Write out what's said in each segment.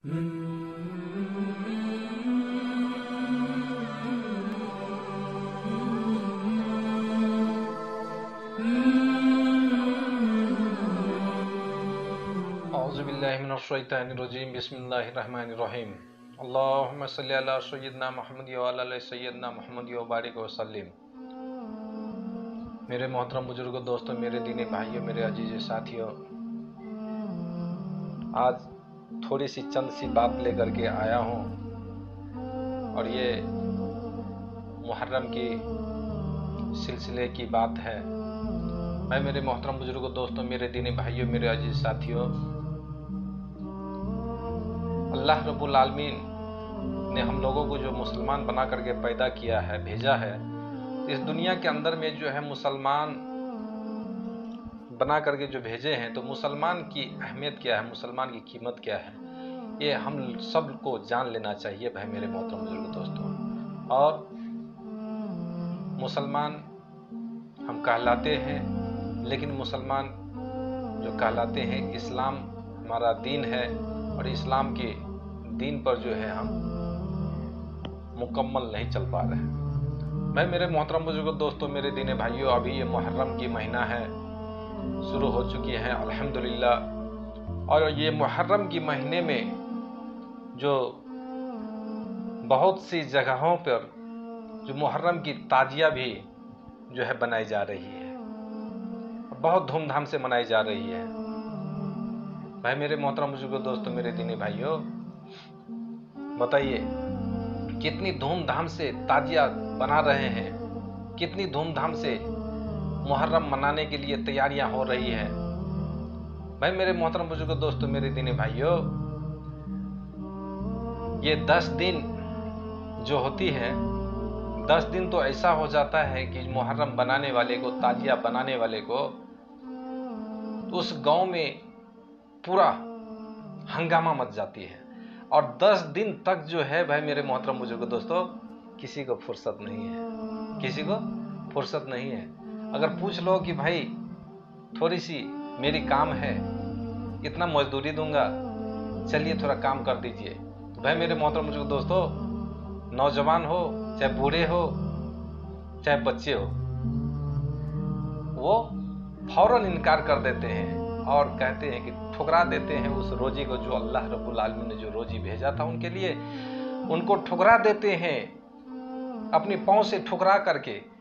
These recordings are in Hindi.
औज़ुबिल्लाहिमिनश्शैतानिर्रजीम बिस्मिल्लाहिर्रहमानिर्रहीम अल्लाहुम्मा सल्लि अला सय्यिदना मुहम्मद व अला आलि सय्यिदना मुहम्मद व बारिक व सल्लिम। मेरे मोहतरम बुजुर्गों, दोस्तों, मेरे दीनी भाइयों, मेरे अजीज साथियों, आज थोड़ी सी चंद सी बात लेकर के आया हूँ और ये मुहर्रम की सिलसिले की बात है। मैं मेरे मोहतरम बुजुर्गों, दोस्तों, मेरे दीनी भाइयों, मेरे अजीज साथियों, अल्लाह रब्बुल आलमीन ने हम लोगों को जो मुसलमान बना करके पैदा किया है, भेजा है, इस दुनिया के अंदर में जो है मुसलमान बना करके जो भेजे हैं, तो मुसलमान की अहमियत क्या है, मुसलमान की कीमत क्या है, ये हम सब को जान लेना चाहिए भाई मेरे मोहतरम बुजुर्ग दोस्तों। और मुसलमान हम कहलाते हैं, लेकिन मुसलमान जो कहलाते हैं, इस्लाम हमारा दीन है और इस्लाम के दीन पर जो है हम मुकम्मल नहीं चल पा रहे हैं। मैं मेरे मोहतरम बुजुर्ग दोस्तों, मेरे दीनी भाइयों, अभी ये मुहर्रम की महीना है, शुरू हो चुकी है अल्हम्दुलिल्लाह। और ये मुहर्रम की महीने में जो बहुत सी जगहों पर जो मुहर्रम की ताजिया भी जो है बनाई जा रही है, बहुत धूमधाम से मनाई जा रही है। भाई मेरे मोहतरम बुजुर्ग दोस्तों, मेरे दीनी भाइयों, बताइए कितनी धूमधाम से ताजिया बना रहे हैं, कितनी धूमधाम से मुहर्रम मनाने के लिए तैयारियां हो रही है। भाई मेरे मोहतरम बुजुर्ग दोस्तों, मेरे दीनी भाइयों, ये 10 दिन जो होती है, 10 दिन तो ऐसा हो जाता है कि मुहर्रम बनाने वाले को, ताजिया बनाने वाले को, तो उस गांव में पूरा हंगामा मच जाती है। और 10 दिन तक जो है भाई मेरे मोहतरम बुजुर्ग दोस्तों, किसी को फुर्सत नहीं है, किसी को फुर्सत नहीं है। अगर पूछ लो कि भाई थोड़ी सी मेरी काम है, इतना मजदूरी दूंगा, चलिए थोड़ा काम कर दीजिए, तो भाई मेरे मोहतरम बुजुर्ग दोस्तों, नौजवान हो चाहे बूढ़े हो चाहे बच्चे हो, वो फौरन इनकार कर देते हैं और कहते हैं कि ठुकरा देते हैं उस रोजी को जो अल्लाह रब्बुल आलमीन ने जो रोजी भेजा था उनके लिए, उनको ठुकरा देते हैं अपनी पांव से ठुकरा करके,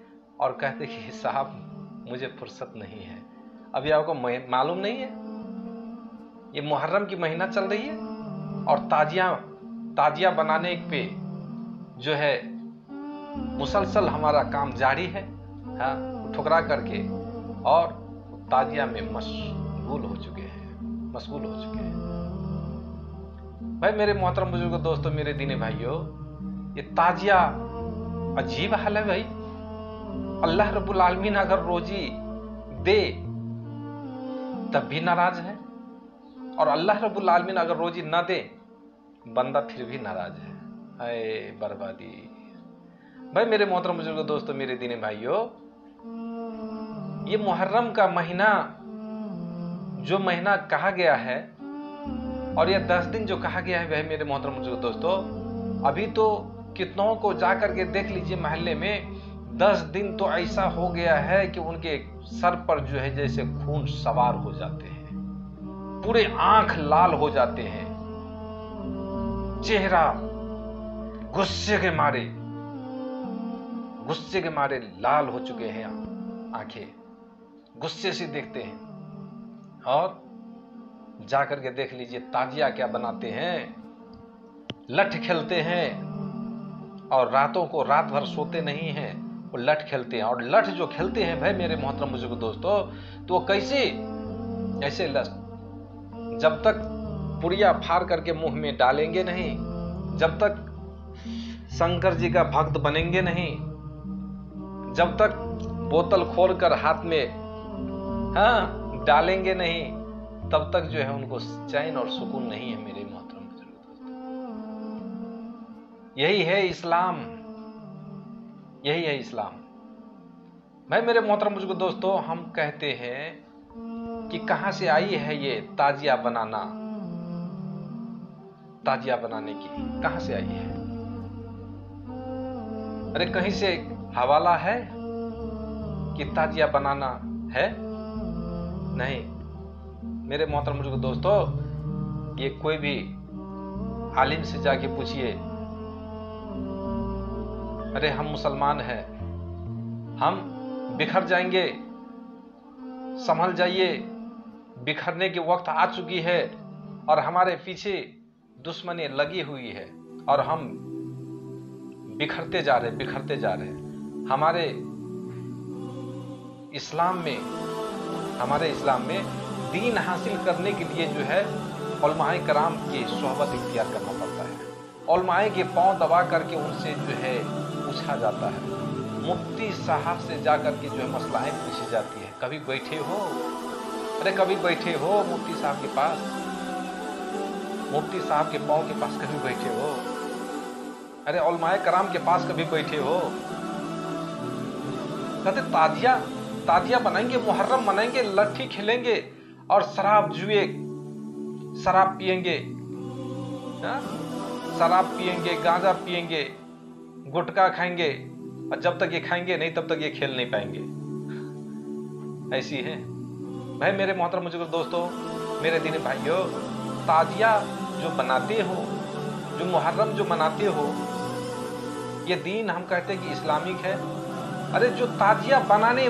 और कहते कि साहब मुझे फुर्सत नहीं है। अभी आपको मालूम नहीं है ये मुहर्रम की महीना चल रही है और ताजिया बनाने पे जो है मुसलसल हमारा काम जारी है, हाँ, ठुकरा करके, और ताजिया में मशगूल हो चुके हैं। भाई मेरे मोहतरम बुजुर्ग दोस्तों, मेरे दीनी भाइयों, ये ताजिया अजीब हाल है भाई। अल्लाह रब्बुल आलमीन अगर रोजी दे तब भी नाराज है, और अल्लाह रब्बुल आलमीन अगर रोजी ना दे, बंदा फिर भी नाराज है। हाय बर्बादी। भाई मेरे मोहतरम बुजुर्ग दोस्तों, मेरे दीनी भाइयों, ये मुहर्रम का महीना जो महीना कहा गया है, और ये 10 दिन जो कहा गया है, भाई मेरे मोहतरम बुजुर्ग दोस्तों, अभी तो कितनों को जाकर के देख लीजिए महल्ले में, 10 दिन तो ऐसा हो गया है कि उनके सर पर जो है जैसे खून सवार हो जाते हैं, पूरे आंख लाल हो जाते हैं, चेहरा गुस्से के मारे लाल हो चुके हैं, आंखें गुस्से से देखते हैं। और जाकर के देख लीजिए ताजिया क्या बनाते हैं, लठ खेलते हैं, और रातों को रात भर सोते नहीं हैं, वो लठ खेलते हैं। और लठ जो खेलते हैं भाई मेरे मोहतरम बुजुर्ग दोस्तों, तो वो कैसे, ऐसे लठ जब तक पुड़िया फाड़ करके मुंह में डालेंगे नहीं, जब तक शंकर जी का भक्त बनेंगे नहीं, जब तक बोतल खोलकर हाथ में डालेंगे नहीं, तब तक जो है उनको चैन और सुकून नहीं है मेरे मोहतरम बुजुर्ग दोस्तों। यही है इस्लाम, यही है इस्लाम। भाई मेरे मोहतरम बुजुर्ग दोस्तों, हम कहते हैं कि कहां से आई है ये ताजिया बनाना, ताजिया बनाने की कहां से आई है? अरे कहीं से हवाला है कि ताजिया बनाना है? नहीं मेरे मोहतरम बुजुर्ग दोस्तों, ये कोई भी आलिम से जाके पूछिए। अरे हम मुसलमान हैं, हम बिखर जाएंगे, संभल जाइए, बिखरने की वक्त आ चुकी है और हमारे पीछे दुश्मनी लगी हुई है और हम बिखरते जा रहे। हमारे इस्लाम में दीन हासिल करने के लिए जो है उलमाए कराम की सोहबत इख्तियार करना पड़ता है। उलमाए के पांव दबा करके उनसे जो है पूछा जाता है। मुफ्ती साहब से जाकर के जो है मसलाएं पूछी जाती है। कभी बैठे हो? अरे कभी बैठे हो मुफ्ती साहब के पास? मुफ्ती साहब के पांव के पास कभी बैठे हो? अरे उलमाए कराम के पास कभी बैठे हो? कहते ताजिया बनाएंगे, मुहर्रम मनाएंगे, लट्ठी खेलेंगे और शराब पिएंगे, गांजा पिएंगे, गुटखा खाएंगे और जब तक ये खाएंगे नहीं तब तक ये खेल नहीं पाएंगे। ऐसी है भाई मेरे मोहतरम बुजुर्ग दोस्तों, मेरे दीनी भाइयों, ताजिया जो बनाते हो, जो मुहर्रम जो मनाते हो, ये दीन हम कहते हैं कि इस्लामिक है। अरे जो ताजिया बनाने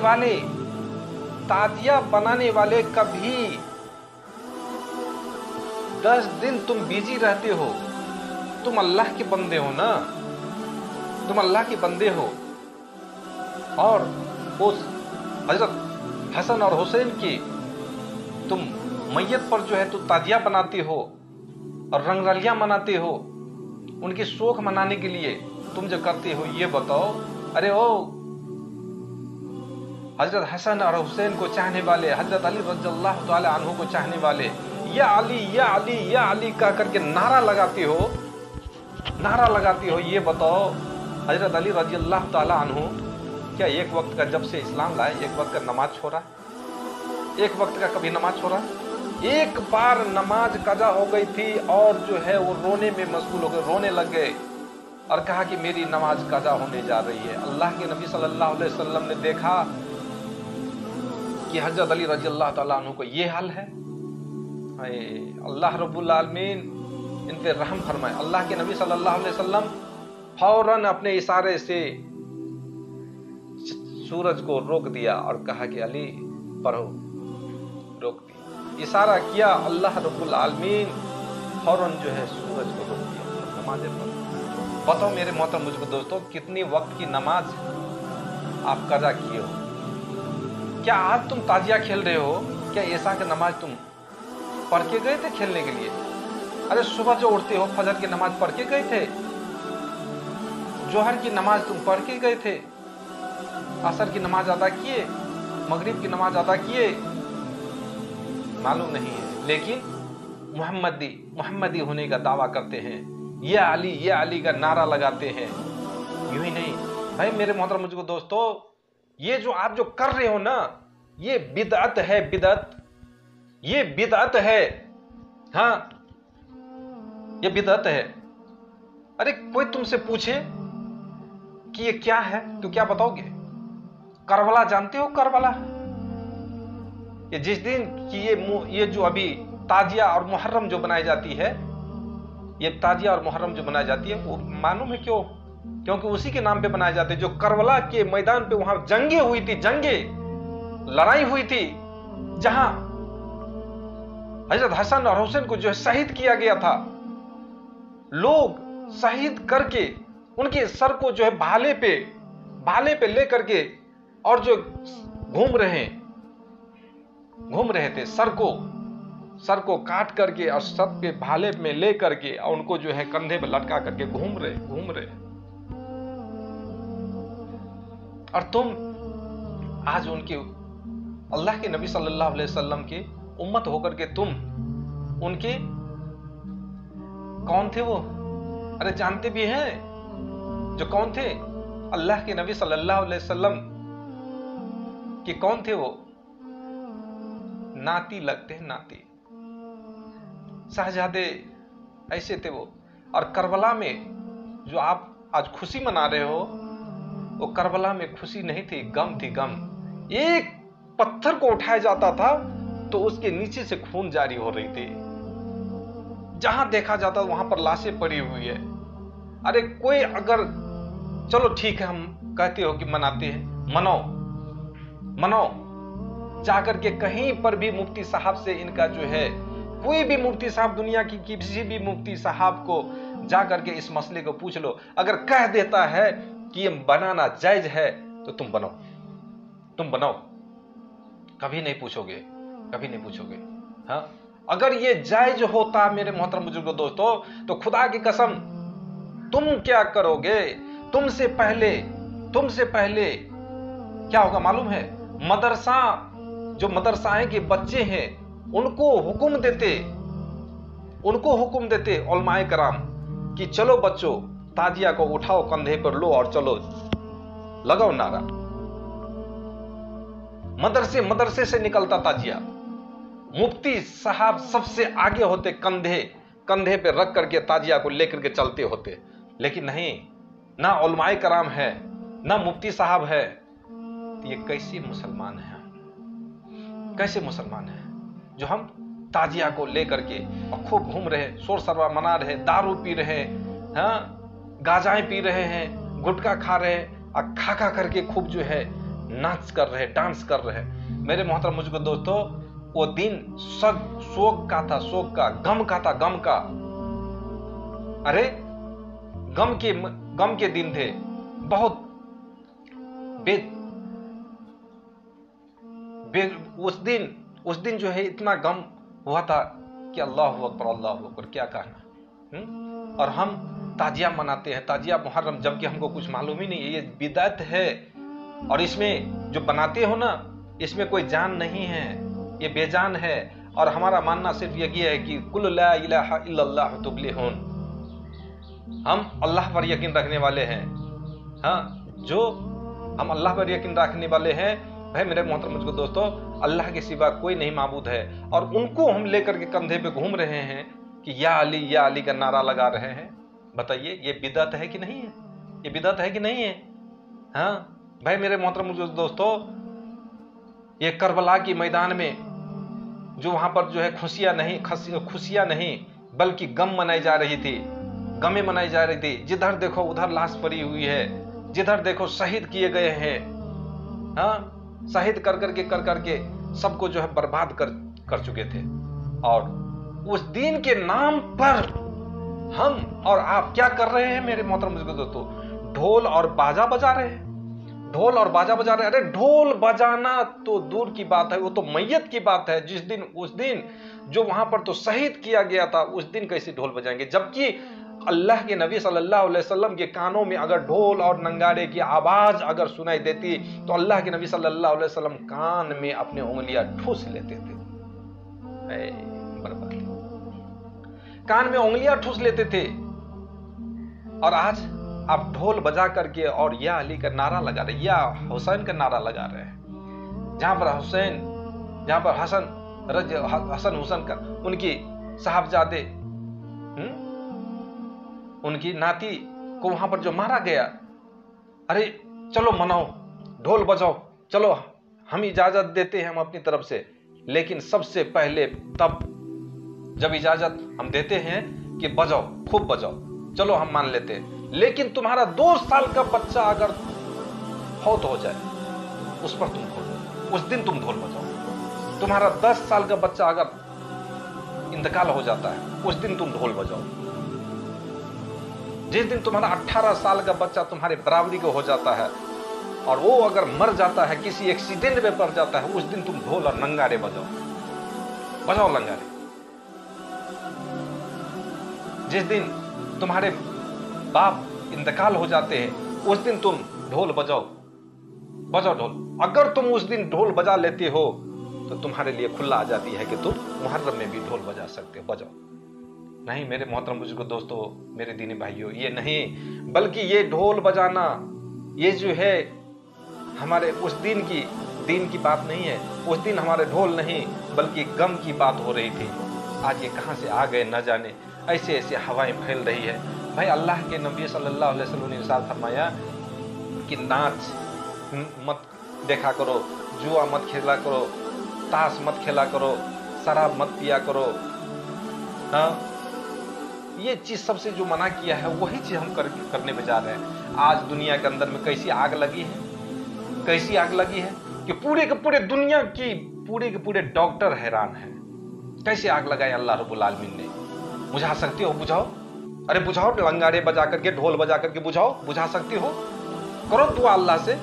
वाले कभी 10 दिन तुम बिजी रहते हो। तुम अल्लाह के बंदे हो ना, तुम अल्लाह के बंदे हो। और उस हजरत हसन और हुसैन की तुम मैयत पर जो है तुम ताजिया बनाते हो और रंगरलियां मनाते हो। उनकी शोक मनाने के लिए तुम जो करते हो, ये बताओ। अरे ओ हजरत हसन और हुसैन को चाहने वाले, हजरत अली रज़ियल्लाहु ताला अन्हु को चाहने वाले, या अली या अली या अली कह करके नारा लगाती हो, ये बताओ हजरत अली रज़ियल्लाहु ताला अन्हु क्या एक वक्त का, जब से इस्लाम लाए, एक वक्त का नमाज छोड़ा? एक वक्त का कभी नमाज छोड़ा? एक बार नमाज कज़ा हो गई थी और जो है वो रोने में मशगूल हो गए, रोने लग गए और कहा कि मेरी नमाज कज़ा होने जा रही है। अल्लाह के नबी सल्लल्लाहु अलैहि वसल्लम ने देखा कि हजरत अली रज़ियल्लाहु ताला अन्हु को ये हाल है। अल्लाह रब्बुल आलमीन इन पे रहम फरमाए। अल्लाह के नबी सल्लल्लाहु अलैहि वसल्लम फौरन अपने इशारे से सूरज को रोक दिया और कहा कि अली पढ़ो। रोक दिया, इशारा किया, अल्लाह रब्बुल आलमीन फौरन जो है सूरज को रोक दिया, नमाज पढ़ो। बताओ मेरे मोहतरम बुजुर्ग दोस्तों, कितनी वक्त की नमाज आप कज़ा किए हो? क्या आज तुम ताजिया खेल रहे हो? क्या ऐसा की नमाज तुम पढ़ के गए थे खेलने के लिए? अरे सुबह जो उठते हो फजर की नमाज पढ़ के गए थे? जोहर की नमाज तुम पढ़ के गए थे? असर की नमाज अदा किए? मगरिब की नमाज अदा किए? मालूम नहीं है, लेकिन मोहम्मदी होने का दावा करते हैं, या अली का नारा लगाते हैं। यूं ही नहीं भाई मेरे मोहतरम बुजुर्ग दोस्तों, ये जो आप जो कर रहे हो ना, ये बिदअत है, ये बिदअत है। हाँ, ये बिदअत है। अरे कोई तुमसे पूछे कि ये क्या है तो क्या बताओगे? करबला जानते हो? करबला, ये जिस दिन की ये जो अभी ताजिया और मुहर्रम जो बनाई जाती है, ये ताजिया और मुहर्रम जो बनाई जाती है, वो मालूम है क्यों? क्योंकि उसी के नाम पे बनाए जाते हैं। जो करबला के मैदान पे वहां लड़ाई हुई थी, जहां हजरत हसन और हुसैन को जो है शहीद किया गया था। लोग शहीद करके उनके सर को जो है भाले पे लेकर के और जो घूम रहे थे, सर को काट करके और सर पे भाले में ले करके और उनको जो है कंधे पे लटका करके घूम रहे। और तुम आज उनके अल्लाह के नबी सल्लल्लाहु अलैहि वसल्लम की उम्मत होकर के तुम उनके कौन थे वो? अरे जानते भी हैं जो कौन थे? अल्लाह के नबी सल्लल्लाहु अलैहि वसल्लम कि कौन थे वो? नाती लगते हैं, नाती। शहजादे ऐसे थे वो। और करबला में जो आप आज खुशी मना रहे हो, वो करबला में खुशी नहीं थी, गम थी, गम। एक पत्थर को उठाया जाता था तो उसके नीचे से खून जारी हो रही थी। जहां देखा जाता वहां पर लाशें पड़ी हुई है। अरे कोई अगर, चलो ठीक है, हम कहते हो कि मनाते हैं, मनाओ मनाओ, जाकर के कहीं पर भी मुफ्ती साहब से इनका जो है, कोई भी मुफ्ती साहब, दुनिया की किसी भी मुफ्ती साहब को जाकर के इस मसले को पूछ लो, अगर कह देता है कि ये बनाना जायज है तो तुम बनाओ, तुम बनाओ, कभी नहीं पूछोगे, कभी नहीं पूछोगे। हाँ, अगर ये जायज होता मेरे मोहतरम बुजुर्गों दोस्तों, तो खुदा की कसम तुम क्या करोगे? तुमसे पहले क्या होगा मालूम है? मदरसा, जो मदरसाएं के बच्चे हैं, उनको हुक्म देते उलमाए कराम कि चलो बच्चों, ताजिया को उठाओ, कंधे पर लो और चलो लगाओ नारा। मदरसे से निकलता ताजिया। मुफ्ती साहब सबसे आगे होते, कंधे पे रख करके ताजिया को लेकर के चलते होते। लेकिन नहीं, ना उलमाए कराम है, ना मुफ्ती साहब है। तो ये कैसे मुसलमान हैं? कैसे मुसलमान हैं जो हम ताजिया को लेकर के और खूब घूम रहे, शोर शराबा मना रहे, दारू पी रहे, हाँ, गांजाएं पी रहे हैं, गुटखा खा रहे, और खा करके खूब जो है नाच कर रहे, डांस कर रहे। मेरे मोहतरम मुझको दोस्तों, वो दिन शोक का था, शोक का, गम का था, गम का। अरे गम के दिन थे, बहुत उस दिन जो है इतना गम हुआ था कि अल्लाह अकबर, क्या कहना। और हम ताजिया मनाते हैं, ताजिया मुहर्रम, जबकि हमको कुछ मालूम ही नहीं है, ये बिदअत है। और इसमें जो बनाते हो ना, इसमें कोई जान नहीं है, ये बेजान है। और हमारा मानना सिर्फ यही है कि कुल ला इलाहा इल्लल्लाह तुफ्लिहून, हम अल्लाह पर यकीन रखने वाले हैं। हाँ, जो हम अल्लाह पर यकीन रखने वाले हैं, भाई मेरे मोहतरम मुझको दोस्तों, अल्लाह के सिवा कोई नहीं माबूद है। और उनको हम लेकर के कंधे पे घूम रहे हैं कि या अली का नारा लगा रहे हैं। बताइए, ये बिदअत है कि नहीं है? ये बिदअत है कि नहीं है? हाँ भाई मेरे मोहतरम मुझको दोस्तों, ये करबला के मैदान में जो वहां पर जो है खुशियां नहीं बल्कि गम मनाई जा रही थी, गमें मनाई जा रही थी। जिधर देखो उधर लाश पड़ी हुई है, जिधर देखो शहीद किए गए हैं। हाँ, शहीद कर करके सबको जो है बर्बाद कर चुके थे। और उस दिन के नाम पर हम और आप क्या कर रहे हैं मेरे मोहतरम दोस्तों? ढोल और बाजा बजा रहे हैं, ढोल और बाजा बजा रहे हैं। अरे ढोल बजाना तो दूर की बात है, वो तो मैयत की बात है। उस दिन जो वहां पर तो शहीद किया गया था, उस दिन कैसे ढोल बजाएंगे? जबकि अल्लाह के नबी सल्लल्लाहु अलैहि वसल्लम के कानों में अगर ढोल और नंगारे की आवाज अगर सुनाई देती तो अल्लाह के नबी सल्लल्लाहु अलैहि वसल्लम कान में अपने उंगलियां ठूस लेते थे। बर्बाद, कान में उंगलियां ठूस लेते थे। और आज आप ढोल बजा करके और या अली का नारा लगा रहे, या हुसैन का नारा लगा रहे हैं। जहां पर हसन हुसैन का, उनकी साहबजादे, उनकी नाती को वहां पर जो मारा गया। अरे चलो मनाओ, ढोल बजाओ, चलो हम इजाजत देते हैं हम अपनी तरफ से। लेकिन सबसे पहले तब जब इजाजत हम देते हैं कि बजाओ, खूब बजाओ, चलो हम मान लेते हैं। लेकिन तुम्हारा 2 साल का बच्चा अगर फौत हो जाए, उस पर तुम ढोल, उस दिन तुम ढोल बजाओ। तुम्हारा 10 साल का बच्चा अगर इंतकाल हो जाता है, उस दिन तुम ढोल बजाओ। जिस दिन तुम्हारा 18 साल का बच्चा तुम्हारे बराबरी को हो जाता है और वो अगर मर जाता है, किसी एक्सीडेंट में पड़ जाता है, उस दिन तुम ढोल और नंगारे बजाओ नंगारे। जिस दिन तुम्हारे बाप इंतकाल हो जाते हैं, उस दिन तुम ढोल बजाओ ढोल। अगर तुम उस दिन ढोल बजा लेते हो तो तुम्हारे लिए खुला आजादी है कि तुम मुहर्रम में भी ढोल बजा सकते हो, बजाओ। नहीं मेरे मोहतरम बुजुर्गों दोस्तों, मेरे दीनी भाइयों, ये नहीं, बल्कि ये ढोल बजाना, ये जो है हमारे उस दिन की बात नहीं है। उस दिन हमारे ढोल नहीं बल्कि गम की बात हो रही थी। आज ये कहां से आ गए न जाने। ऐसे ऐसे हवाएं फैल रही है। भाई अल्लाह के नबी सल्लल्लाहु अलैहि वसल्लम ने इरशाद फरमाया कि नाच मत देखा करो, जुआ मत खेला करो, ताश मत खेला करो, शराब मत पिया करो। हाँ, ये चीज सबसे जो मना किया है वही चीज हम करने पे जा रहे हैं। आज दुनिया के अंदर में कैसी आग लगी है, कैसी आग लगी है कि पूरे के पूरे दुनिया की पूरे के पूरे डॉक्टर हैरान हैं। कैसे आग लगाए अल्लाह रब्बुल आलमीन ने। बुझा सकती हो? बुझाओ, अरे बुझाओ, लंगारे बजा करके, ढोल बजा करके बुझाओ। बुझा सकती हो? करो दुआ अल्लाह से,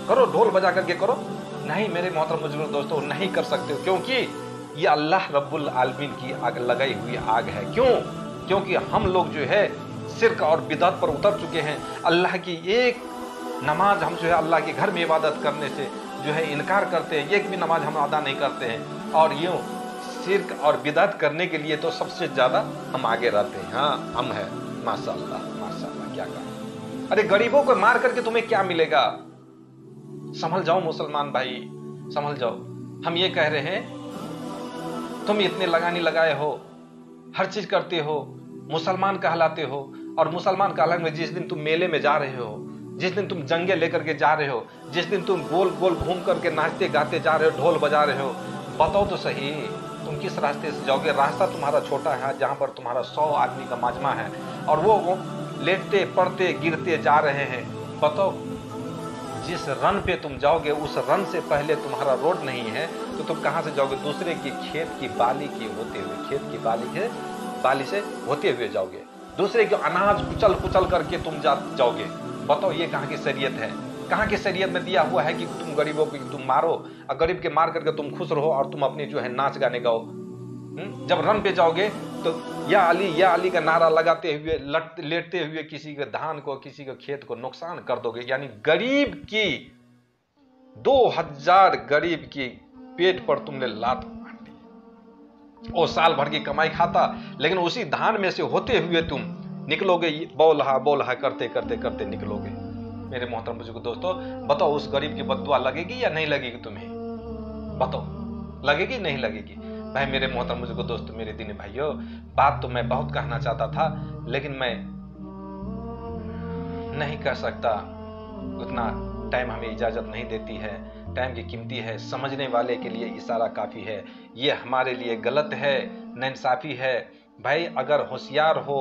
करो, ढोल बजा करके करो। नहीं मेरे मोहतरम बुजुर्ग दोस्तों, नहीं कर सकते हो, क्योंकि ये अल्लाह रब्बुल आलमीन की आग लगाई हुई आग है। क्यों? क्योंकि हम लोग जो है शिर्क और बिदअत पर उतर चुके हैं। अल्लाह की एक नमाज हम जो है अल्लाह के घर में इबादत करने से जो है इनकार करते हैं, एक भी नमाज हम अदा नहीं करते हैं। और यूं शिर्क और बिदअत करने के लिए तो सबसे ज्यादा हम आगे रहते हैं। हाँ हम हैं, माशाअल्लाह माशाअल्लाह, क्या कहा। अरे गरीबों को मार करके तुम्हें क्या मिलेगा? संभल जाओ मुसलमान भाई, संभल जाओ। हम ये कह रहे हैं तुम इतने लगानी लगाए हो, हर चीज करते हो, मुसलमान कहलाते हो, और मुसलमान कहलाने में जिस दिन तुम मेले में जा रहे हो, जिस दिन तुम जंगे लेकर के जा रहे हो, जिस दिन तुम गोल गोल घूम करके नाचते गाते जा रहे हो, ढोल बजा रहे हो, बताओ तो सही तुम किस रास्ते से जाओगे? रास्ता तुम्हारा छोटा है, जहां पर तुम्हारा 100 आदमी का माजमा है और वो लेटते पड़ते गिरते जा रहे हैं। बताओ जिस रन पे तुम जाओगे उस रन से पहले तुम्हारा रोड नहीं है तो तुम कहां से जाओगे? दूसरे की खेत की बाली की होते हुए, खेत की बाली से होते हुए जाओगे, दूसरे के अनाज कुचल कुचल करके तुम जाओगे। बताओ ये कहां की शरीयत है? कहां की शरीयत में दिया हुआ है कि तुम गरीबों को तुम मारो और गरीब के मार करके तुम खुश रहो और तुम अपनी जो है नाच गाने गाओ? जब रन पे जाओगे तो या अली का नारा लगाते हुए लेटते हुए किसी के धान को, किसी के खेत को नुकसान कर दोगे। यानी गरीब की 2000 गरीब की पेट पर तुमने लात मार दी। वो साल भर की कमाई खाता, लेकिन उसी धान में से होते हुए तुम निकलोगे, बोलहा करते करते करते निकलोगे। मेरे मोहतरम बुजुर्ग दोस्तों, बताओ उस गरीब की बद्दुआ लगेगी या नहीं लगेगी तुम्हें? बताओ, लगेगी नहीं लगेगी? भाई मेरे मोहतरम बुजुर्ग दोस्तों, मेरे दीनी भाइयों, बात तो मैं बहुत कहना चाहता था लेकिन मैं नहीं कह सकता, उतना टाइम हमें इजाजत नहीं देती है। टाइम की कीमती है, समझने वाले के लिए इशारा काफी है। ये हमारे लिए गलत है, नाइंसाफी है। भाई अगर होशियार हो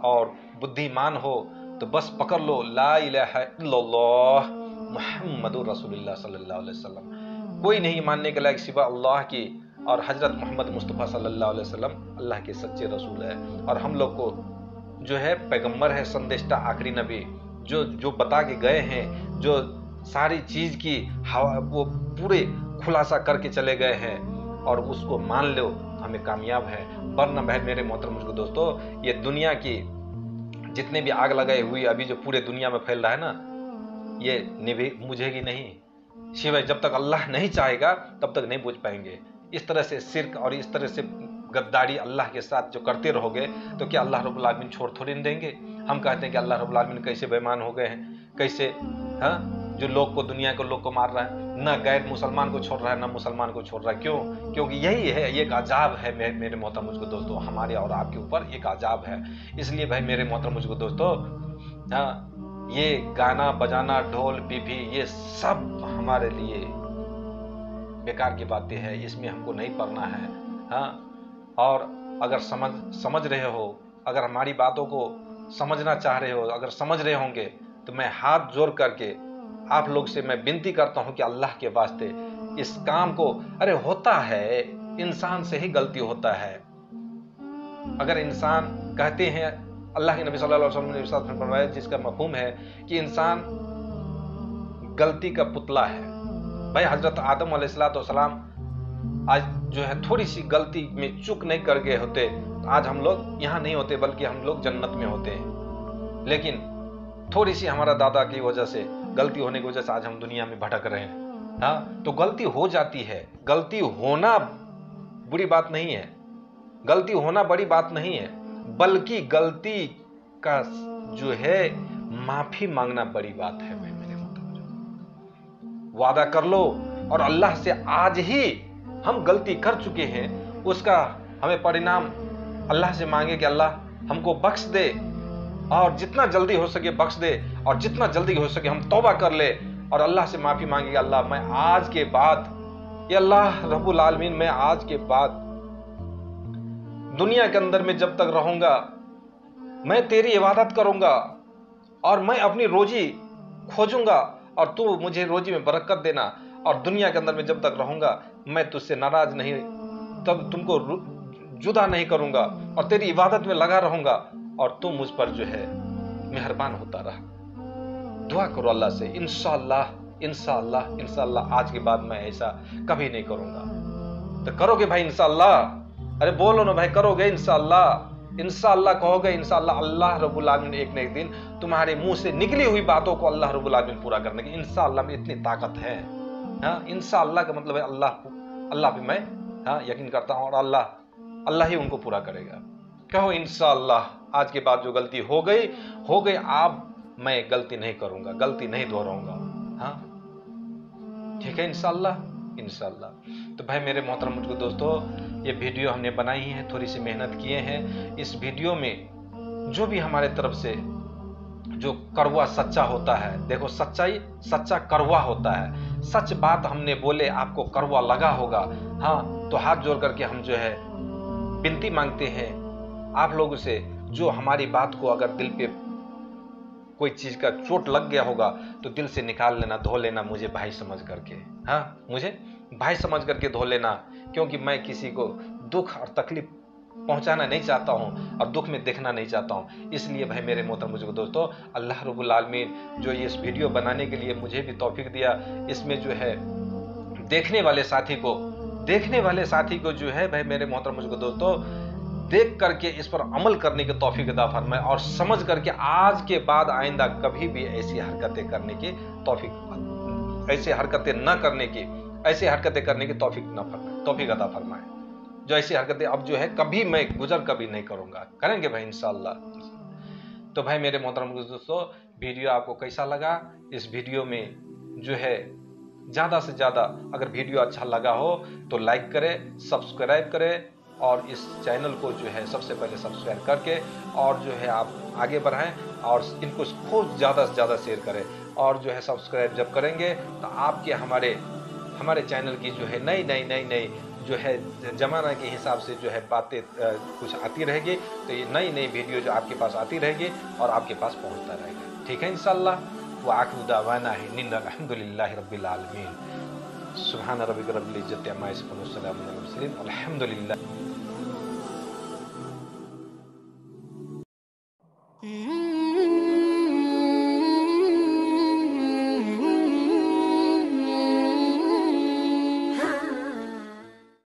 और बुद्धिमान हो तो बस पकड़ लो ला इलाहा इल्लल्लाह मुहम्मदुर रसूलुल्लाह सल्लल्लाहु अलैहि वसल्लम। कोई नहीं मानने के लायक सिवा अल्लाह की, और हजरत मोहम्मद मुस्तफ़ा सल्लल्लाहु अलैहि वसल्लम अल्लाह के सच्चे रसूल है। और हम लोग को जो है पैगंबर है, संदेशता, आखिरी नबी, जो बता के गए हैं, जो सारी चीज की हवा वो पूरे खुलासा करके चले गए हैं, और उसको मान लो हमें कामयाब है। वरना भाई मेरे मोहतरम मुझको दोस्तों, ये दुनिया की जितने भी आग लगाई हुई अभी जो पूरे दुनिया में फैल रहा है ना, ये मुझेगी नहीं, सिवाय जब तक अल्लाह नहीं चाहेगा तब तक नहीं बुझ पाएंगे। इस तरह से शिर्क और इस तरह से गद्दारी अल्लाह के साथ जो करते रहोगे तो क्या अल्लाह रब्बुल आलमीन छोड़ थोड़ी नहीं देंगे? हम कहते हैं कि अल्लाह रब्बुल आलमीन कैसे बेईमान हो गए हैं, कैसे हाँ जो लोग को, दुनिया को, लोग को मार रहा है, ना गैर मुसलमान को छोड़ रहा है, ना मुसलमान को छोड़ रहा है। क्यों? क्योंकि यही है, एक अजाब है मेरे मोहतरम मुझको दोस्तों, हमारे और आपके ऊपर एक अजाब है। इसलिए भाई मेरे मोहतरम मुझको दोस्तों, हाँ ये गाना बजाना, ढोल पीपी, ये सब हमारे लिए बेकार की बातें हैं, इसमें हमको नहीं पढ़ना है। हाँ, और अगर समझ रहे हो, अगर हमारी बातों को समझना चाह रहे हो, अगर समझ रहे होंगे तो मैं हाथ जोड़ करके आप लोग से मैं विनती करता हूं कि अल्लाह के वास्ते इस काम को, अरे होता है इंसान से ही गलती होता है। अगर इंसान कहते हैं, अल्लाह के नबी सल्लल्लाहु अलैहि वसल्लम ने इरशाद फरमाया जिसका मफहूम है कि इंसान गलती का पुतला है। भाई हजरत आदम अलैहिस्सलाम आज जो है थोड़ी सी गलती में चूक नहीं कर गए होते, आज हम लोग यहाँ नहीं होते, बल्कि हम लोग जन्नत में होते हैं। लेकिन थोड़ी सी हमारा दादा की वजह से, गलती होने की वजह से आज हम दुनिया में भटक रहे हैं। हाँ, तो गलती हो जाती है, गलती होना बुरी बात नहीं है, गलती होना बड़ी बात नहीं है, बल्कि गलती का जो है माफी मांगना बड़ी बात है। मेरे मतलब वादा कर लो और अल्लाह से आज ही हम गलती कर चुके हैं, उसका हमें परिणाम अल्लाह से मांगे कि अल्लाह हमको बख्श दे, और जितना जल्दी हो सके बख्श दे, और जितना जल्दी हो सके हम तौबा कर ले और अल्लाह से माफी मांगे। अल्लाह मैं आज के बाद, ये अल्लाह रब्बुल आलमीन, मैं आज के बाद दुनिया के अंदर में जब तक रहूंगा मैं तेरी इबादत करूंगा और मैं अपनी रोजी खोजूंगा, और तू मुझे रोजी में बरकत देना, और दुनिया के अंदर में जब तक रहूंगा मैं तुझसे नाराज नहीं, तब तुमको जुदा नहीं करूंगा और तेरी इबादत में लगा रहूंगा, और तू मुझ पर जो है मेहरबान होता रहा। दुआ करो अल्लाह से, इंशाअल्लाह इंशाअल्लाह इंशाअल्लाह आज के बाद मैं ऐसा कभी नहीं करूंगा। तो करोगे भाई इंशाअल्लाह? अरे बोलो ना भाई, करोगे इंशाअल्लाह? इंशाअल्लाह कहोगे इंशाअल्लाह, अल्लाह रब्बुल आलमीन एक न एक दिन तुम्हारे मुंह से निकली हुई बातों को अल्लाह रब्बुल आलमीन पूरा करने की इंशाअल्लाह में इतनी ताकत है। हाँ, इंशाअल्लाह का मतलब है अल्लाह पे मैं यकीन करता हूं, और अल्लाह ही उनको पूरा करेगा। कहो इंशाअल्लाह, आज के बाद जो गलती हो गई, अब मैं गलती नहीं करूंगा, गलती नहीं दोहराऊंगा। हाँ ठीक है, इंशाअल्लाह। तो भाई मेरे मोहतरम मुझको दोस्तों, ये वीडियो हमने बनाई है, थोड़ी सी मेहनत किए हैं। इस वीडियो में जो भी हमारे तरफ से जो कड़वा सच्चा होता है, देखो सच्चा कड़वा होता है। सच बात हमने बोले, आपको कड़वा लगा होगा, हाँ, तो हाथ जोड़ करके हम जो है विनती मांगते हैं आप लोगों से, जो हमारी बात को अगर दिल पे कोई चीज का चोट लग गया होगा तो दिल से निकाल लेना, धो लेना मुझे भाई समझ करके। हाँ, मुझे भाई समझ करके धो लेना, क्योंकि मैं किसी को दुख और तकलीफ पहुंचाना नहीं चाहता हूं और दुख में देखना नहीं चाहता हूं। इसलिए भाई मेरे मोहतरम मुझको दोस्तों, अल्लाह रब्बुल आलमीन जो ये इस वीडियो बनाने के लिए मुझे भी तौफीक दिया, इसमें जो है देखने वाले साथी को जो है भाई मेरे मोहतरम मुझको दोस्तों, देख करके इस पर अमल करने की तौफीक अता फरमाए, और समझ करके आज के बाद आइंदा कभी भी ऐसी हरकतें करने की तौफीक, ऐसी हरकतें करने की तौफीक अता फरमाए। जो ऐसी हरकतें अब जो है कभी मैं कभी नहीं करूंगा, करेंगे भाई इंशाअल्लाह। तो भाई मेरे मोहतरम दोस्तों, वीडियो आपको कैसा लगा? इस वीडियो में जो है ज्यादा से ज्यादा अगर वीडियो अच्छा लगा हो तो लाइक करें, सब्सक्राइब करें, और इस चैनल को जो है सबसे पहले सब्सक्राइब करके और जो है आप आगे बढ़ाएं, और इनको खूब ज़्यादा से ज़्यादा शेयर करें। और जो है सब्सक्राइब जब करेंगे तो आपके हमारे चैनल की जो है नई जो है ज़माना के हिसाब से जो है बातें कुछ आती रहेगी, तो ये नई वीडियो जो आपके पास आती रहेगी और आपके पास पहुँचता रहेगा। ठीक है इंशाअल्लाह। व आखिरु दावाना हिन्निल अल्हम्दुलिल्लाहि रब्बिल आलमीन। सुब्हान रब्बिका रब्बिल इज्जति अम्मा यसिफून व सलामुन अलल मुरसलीन अल्हम्दुलिल्लाह।